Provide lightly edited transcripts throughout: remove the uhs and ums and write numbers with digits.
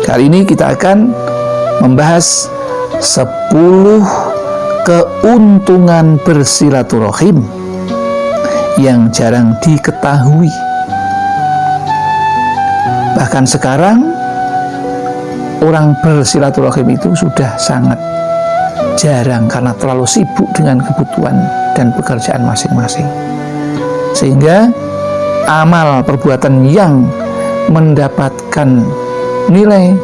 Kali ini kita akan membahas 10 keuntungan bersilaturahim yang jarang diketahui. Bahkan sekarang orang bersilaturahim itu sudah sangat jarang karena terlalu sibuk dengan kebutuhan dan pekerjaan masing-masing. Sehingga amal perbuatan yang mendapatkan nilai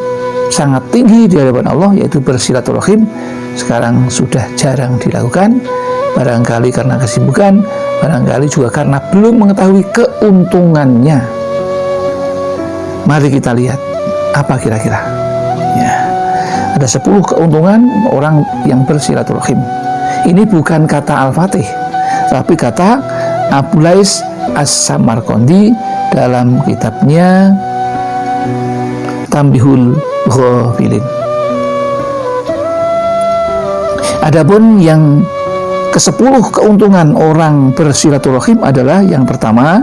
sangat tinggi di hadapan Allah, yaitu bersilaturahim, sekarang sudah jarang dilakukan. Barangkali karena kesibukan, barangkali juga karena belum mengetahui keuntungannya. Mari kita lihat apa kira-kira. Ya, ada 10 keuntungan orang yang bersilaturahim. Ini bukan kata Al-Fatih, tapi kata Abu Lais As-Samarqandi dalam kitabnya Tambihul Ghafilin. Adapun yang ke-10 keuntungan orang bersilaturahim adalah yang pertama,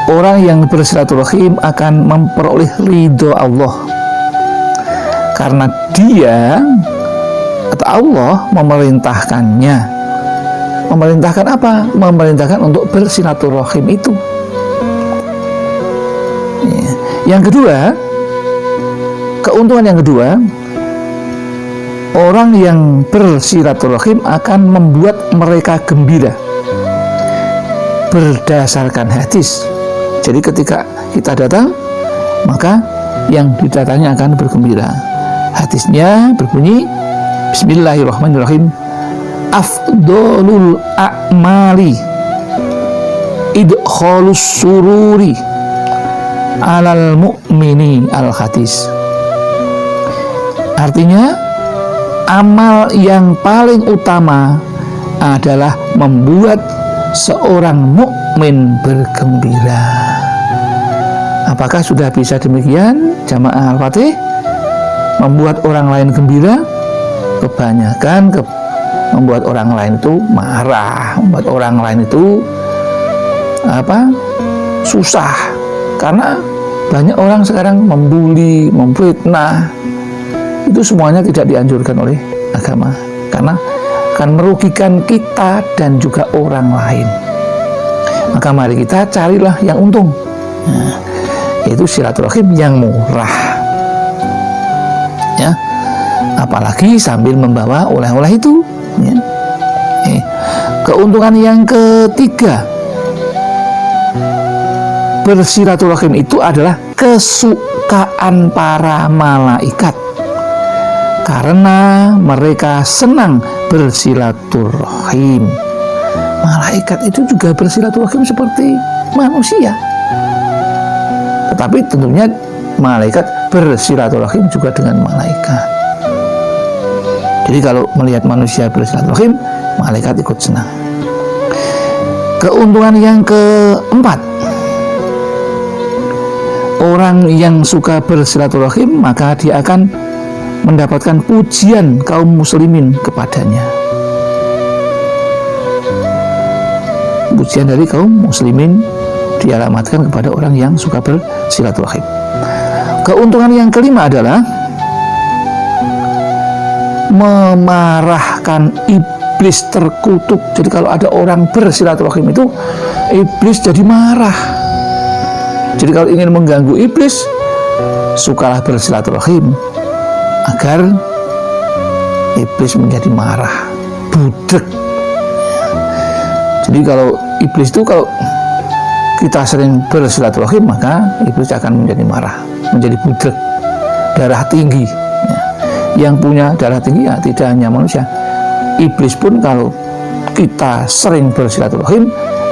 orang yang bersilaturahim akan memperoleh ridho Allah karena dia atau Allah memerintahkannya. Memerintahkan apa? Memerintahkan untuk bersilaturahim itu. Yang kedua, keuntungan yang kedua, orang yang bersilaturahim akan membuat mereka gembira berdasarkan hadis. Jadi ketika kita datang, maka yang didatangi akan bergembira. Hadisnya berbunyi, Bismillahirrahmanirrahim, afdolul a'mali idkhalus sururi alal mu'mini al-hadis. Artinya, amal yang paling utama adalah membuat seorang mukmin bergembira. Apakah sudah bisa demikian jamaah Al-Fatih? Membuat orang lain gembira? Kebanyakan membuat orang lain itu marah, membuat orang lain itu susah. Karena banyak orang sekarang membuli, memfitnah. Itu semuanya tidak dianjurkan oleh agama, karena akan merugikan kita dan juga orang lain. Maka mari kita carilah yang untung, yaitu silaturahim yang murah, ya. Apalagi sambil membawa oleh-oleh itu, ya. Keuntungan yang ketiga, bersilaturahim itu adalah kesukaan para malaikat karena mereka senang bersilaturahim. Malaikat itu juga bersilaturahim seperti manusia, tetapi tentunya malaikat bersilaturahim juga dengan malaikat. Jadi kalau melihat manusia bersilaturahim, malaikat ikut senang. Keuntungan yang keempat, orang yang suka bersilaturahim maka dia akan mendapatkan pujian kaum muslimin kepadanya. Pujian dari kaum muslimin dialamatkan kepada orang yang suka bersilaturahim. Keuntungan yang kelima adalah memarahkan iblis terkutuk. Jadi kalau ada orang bersilaturahim itu, iblis jadi marah. Jadi kalau ingin mengganggu iblis, sukalah bersilaturahim agar iblis menjadi marah, budek. Jadi kalau iblis itu, kalau kita sering bersilaturahim, maka iblis akan menjadi marah, menjadi budek, darah tinggi. Yang punya darah tinggi ya tidak hanya manusia, iblis pun kalau kita sering bersilaturahim,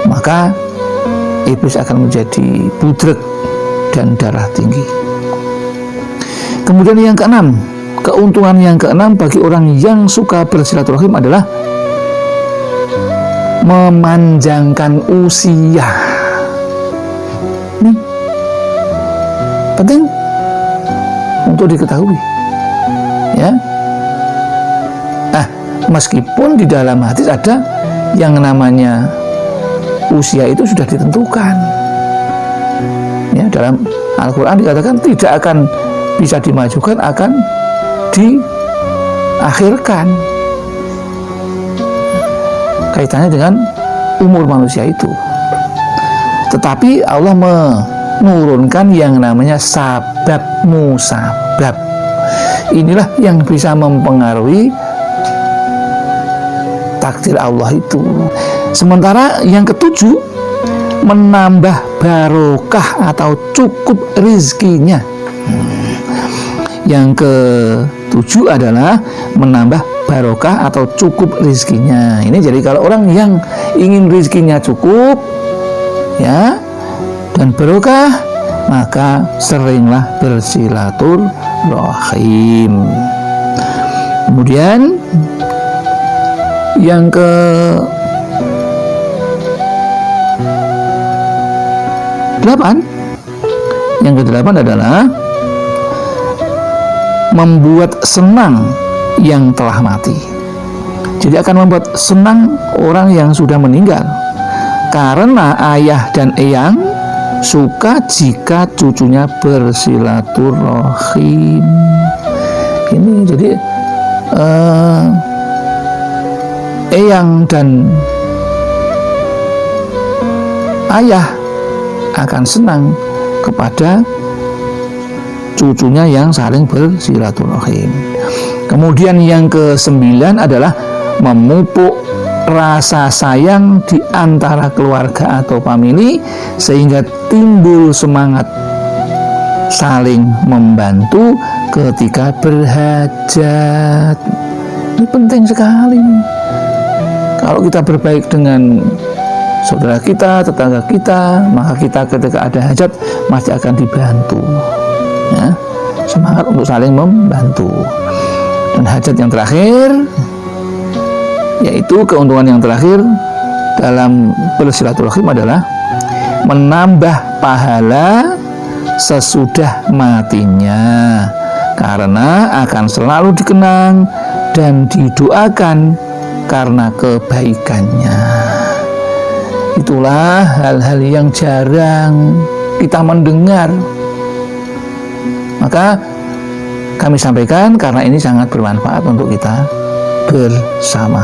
maka iblis akan menjadi budek dan darah tinggi. Kemudian yang keenam, keuntungan yang keenam bagi orang yang suka bersilaturahim adalah memanjangkan usia. Ini penting untuk diketahui, ya. Meskipun di dalam hadis ada yang namanya usia itu sudah ditentukan, ya, dalam Al-Quran dikatakan tidak akan bisa dimajukan akan diakhirkan. Kaitannya dengan umur manusia itu. Tetapi Allah menurunkan yang namanya sabab musabab. Inilah yang bisa mempengaruhi takdir Allah itu. Sementara yang ketujuh, menambah barokah atau cukup rizkinya. Yang ketujuh adalah menambah barokah atau cukup rizkinya. Ini jadi kalau orang yang ingin rizkinya cukup, ya, dan barokah, maka seringlah bersilaturahim. Kemudian yang ke-8 adalah membuat senang yang telah mati. Jadi akan membuat senang orang yang sudah meninggal, karena ayah dan eyang suka jika cucunya bersilaturahim. Ini jadi eyang dan ayah akan senang kepada cucunya yang saling bersilaturahim. Kemudian yang ke-9 adalah memupuk rasa sayang di antara keluarga atau famili sehingga timbul semangat saling membantu ketika berhajat. Ini penting sekali. Kalau kita berbaik dengan saudara kita, tetangga kita, maka kita ketika ada hajat masih akan dibantu. Ya, semangat untuk saling membantu. Dan hajat yang terakhir, yaitu keuntungan yang terakhir dalam bersilaturahim adalah menambah pahala sesudah matinya, karena akan selalu dikenang dan didoakan karena kebaikannya. Itulah hal-hal yang jarang kita mendengar. Maka kami sampaikan karena ini sangat bermanfaat untuk kita bersama.